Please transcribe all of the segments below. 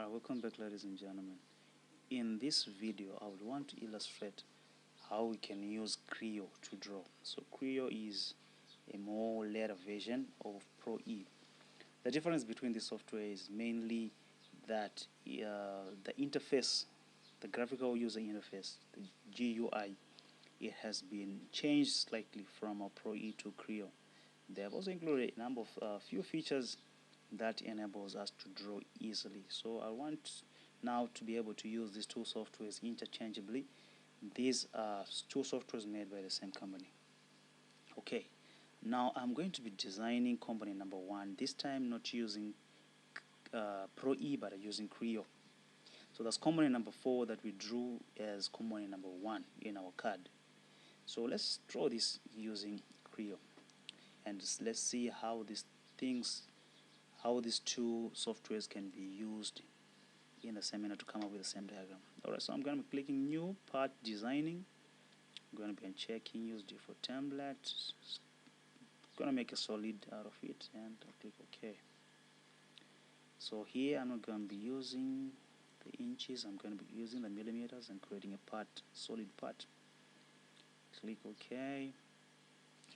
Alright, welcome back, ladies and gentlemen. In this video I would want to illustrate how we can use Creo to draw. So Creo is a more later version of ProE. The difference between the software is mainly that the interface, the graphical user interface, the GUI, it has been changed slightly from ProE to Creo. They have also included a number of few features that enables us to draw easily. So I want now to be able to use these two softwares interchangeably. These are two softwares made by the same company. Okay, now I'm going to be designing component number 1, this time not using ProE but using Creo. So that's component number 4 that we drew as component number 1 in our card. So let's draw this using Creo, and let's see how these two softwares can be used in the same manner to come up with the same diagram. Alright, so I'm going to be clicking new part designing. I'm going to be unchecking use default template. I'm going to make a solid out of it and I'll click OK. So here I'm not going to be using the inches, I'm going to be using the millimeters and creating a part, solid part. Click OK.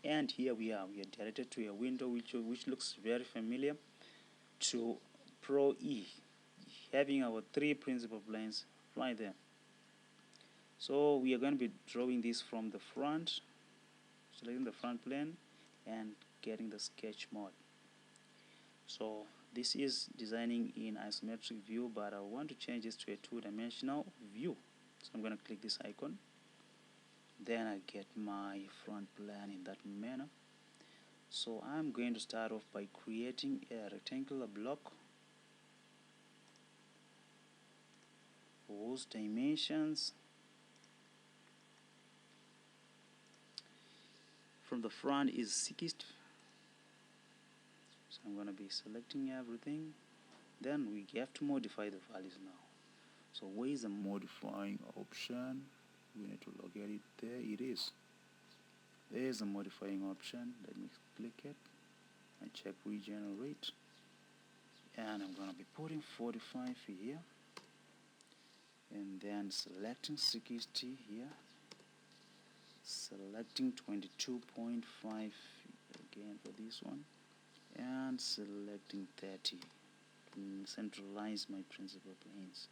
And here we are directed to a window which looks very familiar to ProE, having our 3 principal planes right there. So we are going to be drawing this from the front, selecting the front plane and getting the sketch mode. So this is designing in isometric view, but I want to change this to a 2-dimensional view. So I'm going to click this icon, then I get my front plane in that manner. So I'm going to start off by creating a rectangular block whose dimensions from the front is 60. So I'm going to be selecting everything. Then we have to modify the values now. So where is the modifying option? We need to locate it. There it is. There is a modifying option. Let me click it and check regenerate. And I'm going to be putting 45 here. And then selecting 60 here. Selecting 22.5 again for this one. And selecting 30 to centralize my principal planes.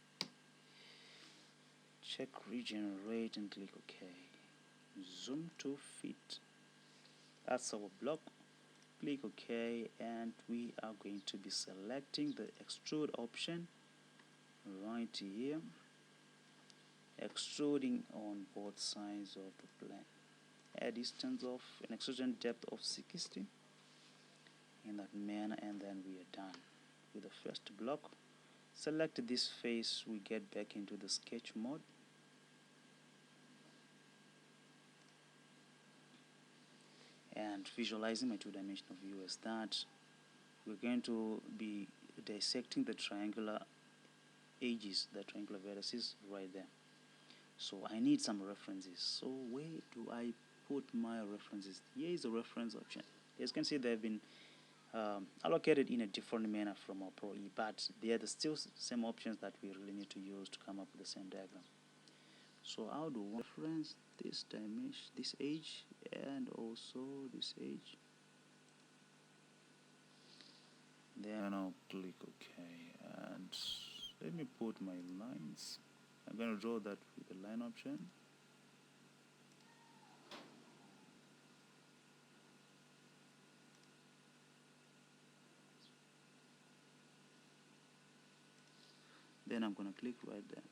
Check regenerate and click OK. Zoom to fit. That's our block. Click OK, and we are going to be selecting the extrude option right here, extruding on both sides of the plane. A distance of an extrusion depth of 60 in that manner, and then we are done with the first block. Select this face, we get back into the sketch mode. And visualizing my 2-dimensional view is that we're going to be dissecting the triangular edges, the triangular vertices right there. So I need some references. So where do I put my references? Here is the reference option. As you can see, they've been allocated in a different manner from our ProE, but they are still same options that we really need to use to come up with the same diagram. So how do we reference this dimension, this edge, and also this edge? Then I'll click OK, and let me put my lines. I'm going to draw that with the line option. Then I'm going to click right there.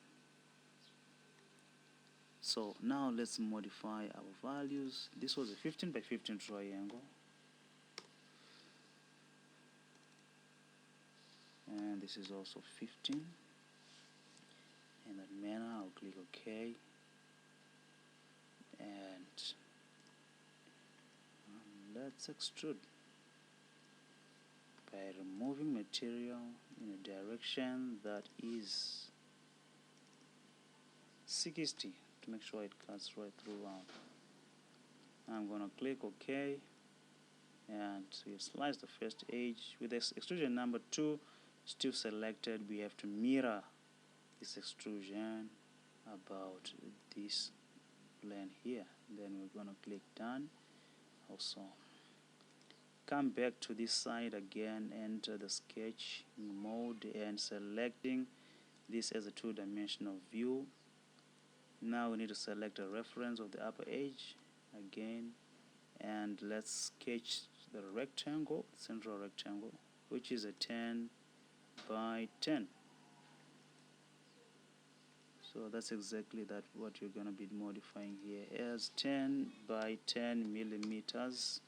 So now let's modify our values. This was a 15 by 15 triangle. And this is also 15. In that manner, I'll click OK. And let's extrude by removing material in a direction that is 60 to make sure it cuts right through out. I'm going to click OK, and we slice the first edge with this extrusion number 2. still selected, we have to mirror this extrusion about this plane here. Then we're going to click done. Also come back to this side again, enter the sketch mode and selecting this as a two-dimensional view. Now we need to select a reference of the upper edge again, and let's sketch the rectangle, central rectangle, which is a 10 by 10. So that's exactly what you're going to be modifying here as 10 by 10 millimeters.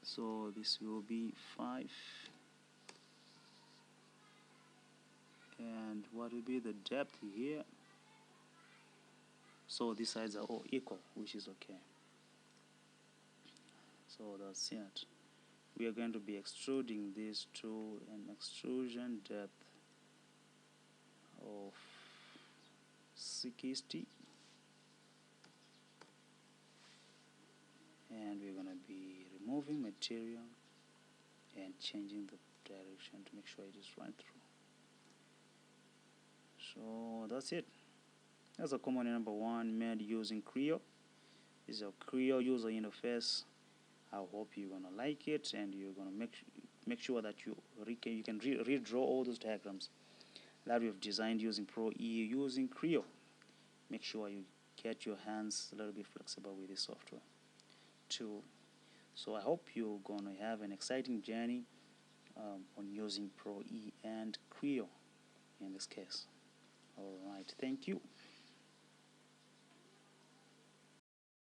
So this will be 5, and what will be the depth here? So these sides are all equal, which is okay. So that's it. We are going to be extruding this to an extrusion depth of 60, and we're going to be removing material and changing the direction to make sure it is right through. So that's it. That's a component number 1 made using Creo. This is a Creo user interface. I hope you're gonna like it, and you're gonna make sure that you can redraw all those diagrams that we've designed using ProE using Creo. Make sure you get your hands a little bit flexible with this software too. So I hope you're gonna have an exciting journey on using ProE and Creo in this case. All right, thank you.